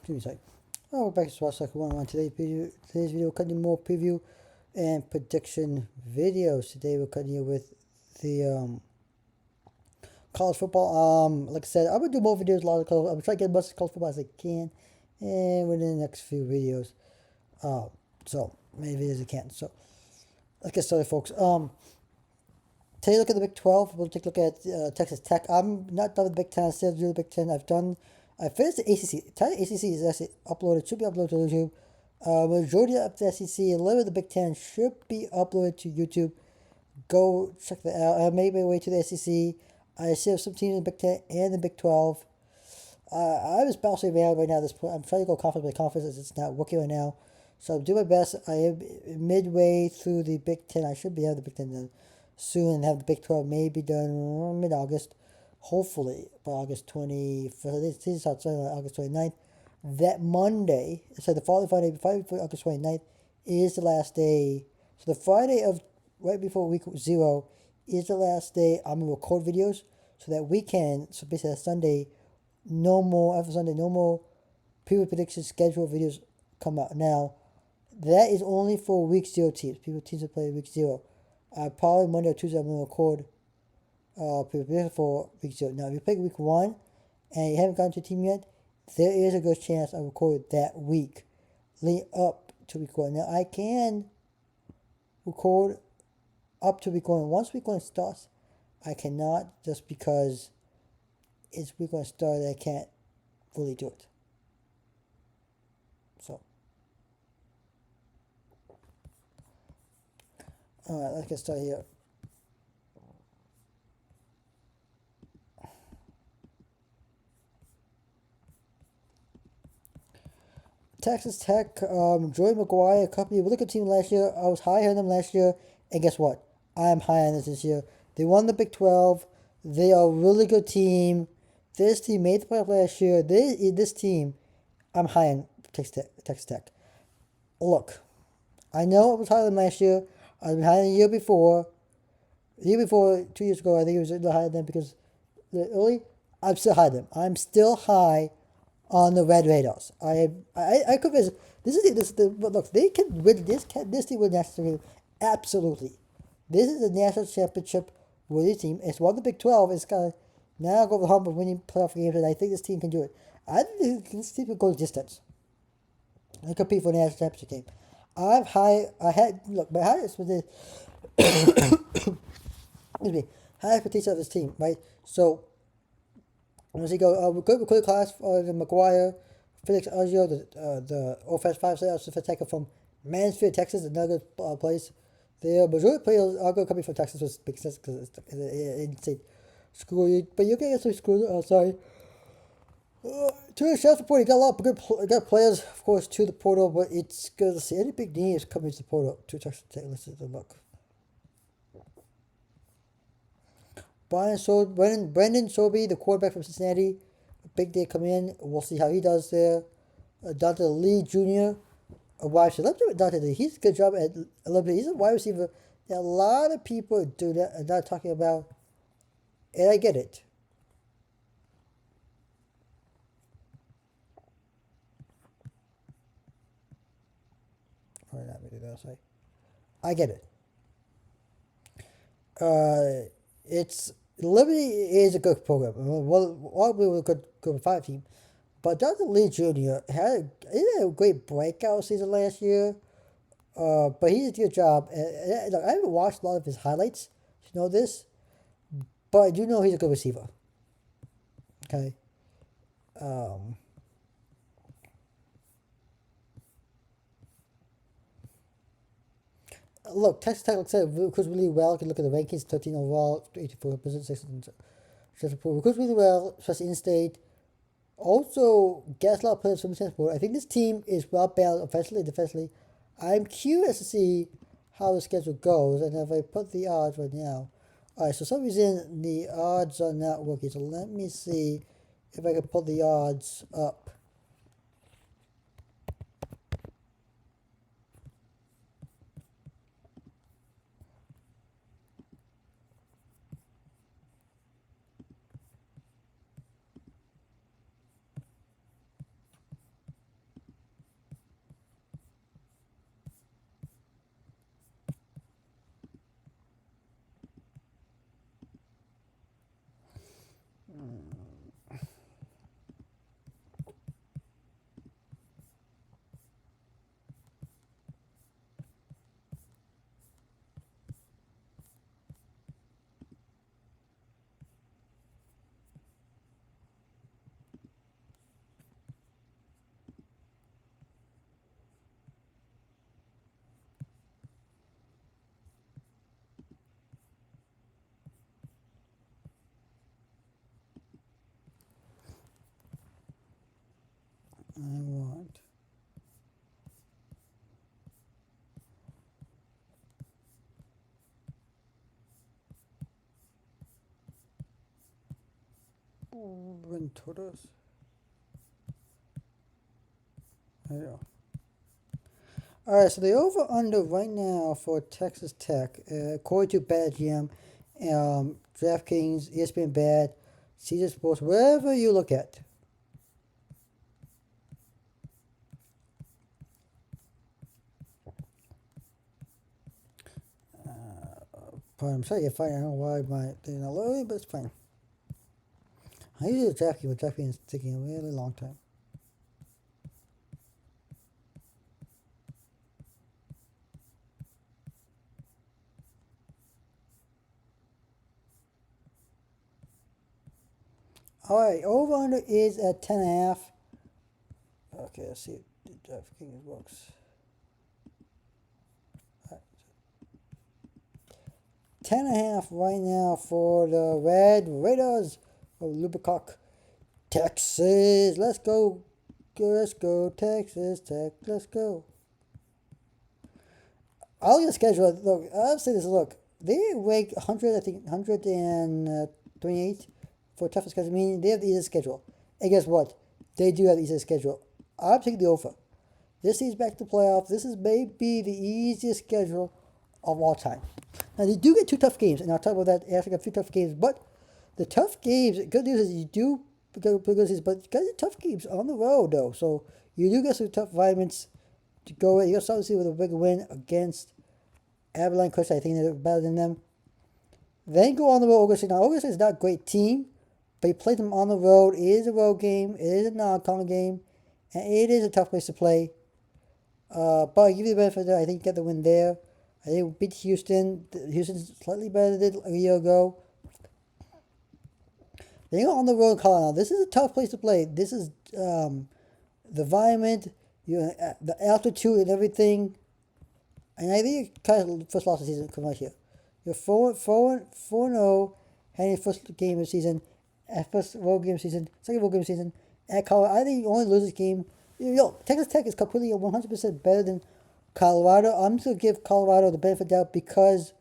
Excuse me, sorry. Oh, we're back to Sports Soccer 101. Today's video, we're cutting more preview and prediction videos. Today we're cutting you with the college football. Like I said, I'm gonna do more videos. I'm gonna try to get as much college football as I can, and within the next few videos. So many videos as I can. So let's get started, folks. Take a look at the Big 12. We'll take a look at Texas Tech. I'm not done with the Big 10. I still do the Big 10. I finished the ACC. The ACC is actually uploaded, should be uploaded to YouTube. Majority of the SEC and a little bit of the Big 10 should be uploaded to YouTube. Go check that out. I made my way to the SEC. I see some teams in the Big 10 and the Big 12. I was bouncing around right now at this point. I'm trying to go conference by conference as it's not working right now. So I'm doing my best. I am midway through the Big 10. I should be out of the Big 10 done soon and have the Big 12 maybe done mid-August. Hopefully by August 21st. This season starts on August 29th. That Monday, so the following Friday before August 29th, is the last day. So the Friday of right before week 0 is the last day I'm going to record videos so that weekend, so basically that Sunday, no more preview prediction schedule videos come out. Now, that is only for week 0 teams. Teams that play week 0. Probably Monday or Tuesday I'm going to record preview for week 0. Now, if you play week 1 and you haven't gotten to a team yet, there is a good chance I record that week leading up to week 1. Now, I can record up to week 1. Once week 1 starts, I cannot, just because it's week 1 started, I can't fully do it. So, alright, let's get started here. Texas Tech, Joey McGuire company, we look at team last year. I was high on them last year, and guess what? I'm high on this year. They won the Big 12. They are a really good team. This team made the playoff last year. This team, I'm high on Texas Tech. Look, I know I was higher than last year. I was higher than the year before. The year before, 2 years ago, I think it was a little higher than them because early. I'm still high on them. I'm still high on the Red Raiders. I could visit. Look, they can win this team will national championship. Absolutely. This is a national championship worthy team. It's won the Big 12. It's got now go over the hump of winning playoff games, and I think this team can do it. I think this team can go the distance and compete for a national championship game. My highest was this excuse me, high expectations of this team, right? So once you go, good class for McGuire, Felix Augio, the offensive 5-star offensive tackle from Mansfield, Texas, another place. The majority players are going to come from Texas, which makes sense because it's an in-state school. But you can get some school. To the Chefs report, he got a lot of good players, of course, to the portal, but it's good to see any big names coming to the portal to Texas Tech. Let's take a look. Brendan Sobey, the quarterback from Cincinnati, a big day coming in. We'll see how he does there. Dante Lee Jr., a wide receiver. Let's do it, Dante Lee. He's a good job at a little bit. He's a wide receiver that a lot of people do that and not talking about, and I get it. Or not really, that sorry. I get it. It's Liberty is a good program. Well, we were a good 5 team, but Dante Lee Jr. had a great breakout season last year. But he did a good job. And I haven't watched a lot of his highlights. You know this, but I do know he's a good receiver. Okay. Look, Texas Tech looks recruits really well. You can look at the rankings: 13 overall, 84%, 6 recruits really well, especially in-state. Also, gets a lot of players from the transport. I think this team is well balanced offensively and defensively. I'm curious to see how the schedule goes, and if I put the odds right now. Alright, so for some reason the odds are not working, so let me see if I can pull the odds up. win totals. There you go. All right, so the over-under right now for Texas Tech, according to BetGM, DraftKings, ESPN Bet, Caesar Sports, wherever you look at. I'm sorry if I don't know why my thing not loading, but it's fine. I usually DraftKings, but DraftKings is taking a really long time. All right, over under is at 10.5. Okay, let's see if DraftKings works. 10.5 right now for the Red Raiders of Lubbock, Texas. Let's go. Let's go, Texas Tech. Let's go. I'll just schedule. Look, I'll say this. Look, they rank 100. I think 128 for toughest schedule. Meaning they have the easiest schedule. And guess what? They do have the easiest schedule. I'm taking the over. This is back to playoff. This is maybe the easiest schedule of all time. Now they do get two tough games, and I'll talk about that after I get a few tough games. But the tough games, good news is you do get good news, but you get tough games on the road though. So you do get some tough environments to go in. You'll start to see with a big win against Abilene Coast. I think they're better than them. Then go on the road. Oklahoma State. Now Oklahoma State is not a great team, but you play them on the road. It is a road game. It is a non-con game, and it is a tough place to play. But I give you the benefit there. I think you get the win there. I think beat Houston. Houston's slightly better than a year ago. They go on the road, Colorado. This is a tough place to play. This is the environment, the altitude, and everything. And I think you kind of first loss of the season come right here. You're 4-0, having your first game of the season, first road game of the season, second road game of the season at Colorado. I think you only lose this game. Texas Tech is completely 100% better than Colorado. I'm just going to give Colorado the benefit of the doubt because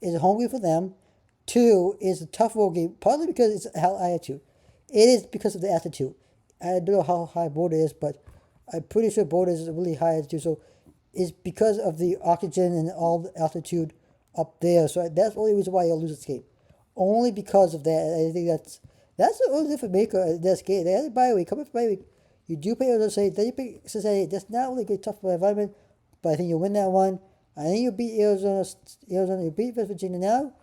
it's a home game for them. Two is a tough road game, partly because it's high altitude. It is because of the altitude. I don't know how high Boulder is, but I'm pretty sure Boulder is really high altitude. So it's because of the oxygen and all the altitude up there. So that's the only reason why you'll lose this game. Only because of that. I think that's the only difference maker of this game. They had a bye week. Come up bye week. You do play Arizona State. Then you pick Cincinnati. That's not really a good tough environment, but I think you'll win that one. I think you'll beat Arizona. You beat West Virginia now.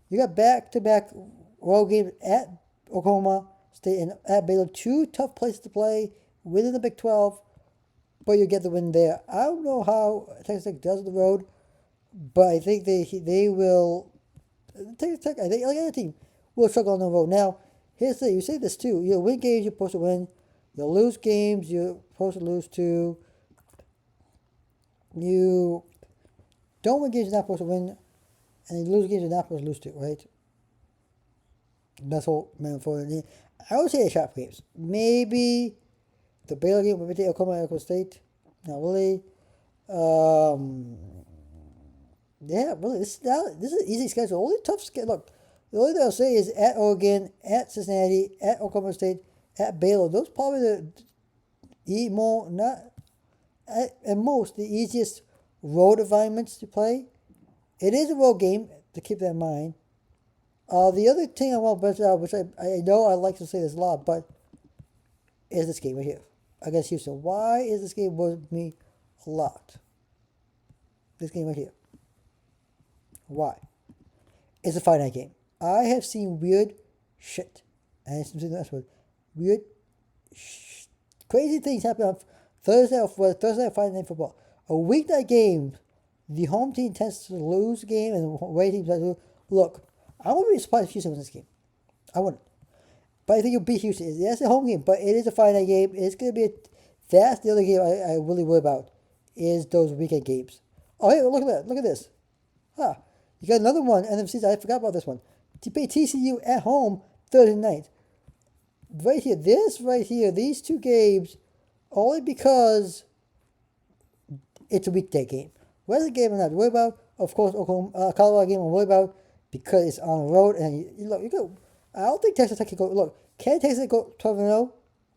You got back-to-back road games at Oklahoma State and at Baylor. Two tough places to play within the Big 12, but you get the win there. I don't know how Texas Tech does on the road, but I think they will. Texas Tech, I think, like any team, will struggle on the road. Now, here's the thing. You say this too. You win games, you're supposed to win. You lose games, you're supposed to lose too. You don't win games, you're not supposed to win. And you lose games, you're not supposed to lose to, right? That's all meant for it. I would say the sharp games. Maybe the Baylor game, maybe Oklahoma State. Not really. Yeah, really. This is an easy schedule. Only tough schedule. Look, the only thing I'll say is at Oregon, at Cincinnati, at Oklahoma State, at Baylor. Those probably at most the easiest road environments to play. It is a road game, to keep that in mind. The other thing I want to mention out, which I know I like to say this a lot, but is this game right here against Houston. Why is this game worth me a lot? This game right here. Why? It's a finite game. I have seen weird shit. And it's that's what weird crazy things happen on Thursday or Friday Night Football. A weeknight game, the home team tends to lose the game and the away team tends to lose. Look, I wouldn't be surprised if Houston wins this game. I wouldn't. But I think you'll beat Houston. That's a home game, but it is a finite game. It's going to be that's the other game I really worry about is those weekend games. Oh, hey, look at that. Look at this. Huh. You got another one, NFC. I forgot about this one. To play TCU at home Thursday night. Right here, these two games, only because it's a weekday game. Where's the game I'm not worried about? Of course, Colorado game I'm worried about because it's on the road and you got I don't think Texas Tech can go. Look, can Texas go 12-0?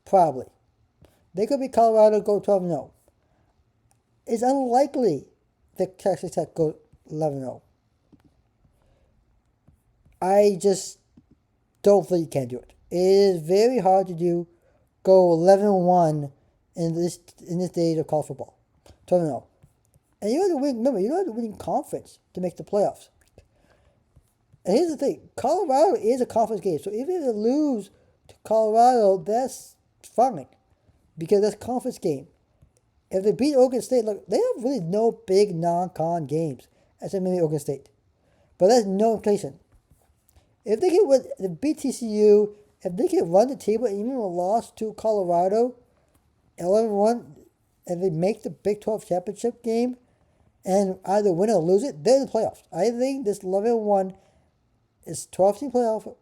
Probably. They could be Colorado go 12-0. It's unlikely that Texas Tech go 11-0. I just don't think you can do it. It is very hard to do. Go 11-1 in this day of college football. 12-0. And you have to win. Remember, you don't have to win conference to make the playoffs. And here's the thing: Colorado is a conference game, so if they lose to Colorado, that's fine, because that's a conference game. If they beat Oregon State, look, they have really no big non-con games, except maybe Oregon State, but that's no implication. If they can win, the beat TCU, if they can run the table, even a loss to Colorado, 11-1, and they make the Big 12 championship game, and either win or lose it, they're in the playoffs. I think this 11-1 is 12-team playoff,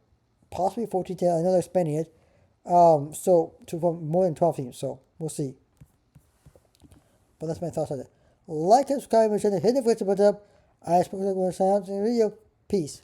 possibly 14-team. I know they're expanding it, so to more than 12 teams. So we'll see. But that's my thoughts on it. Like and subscribe, and hit the notification button up. I suppose I'm going to sign out in the video. Peace.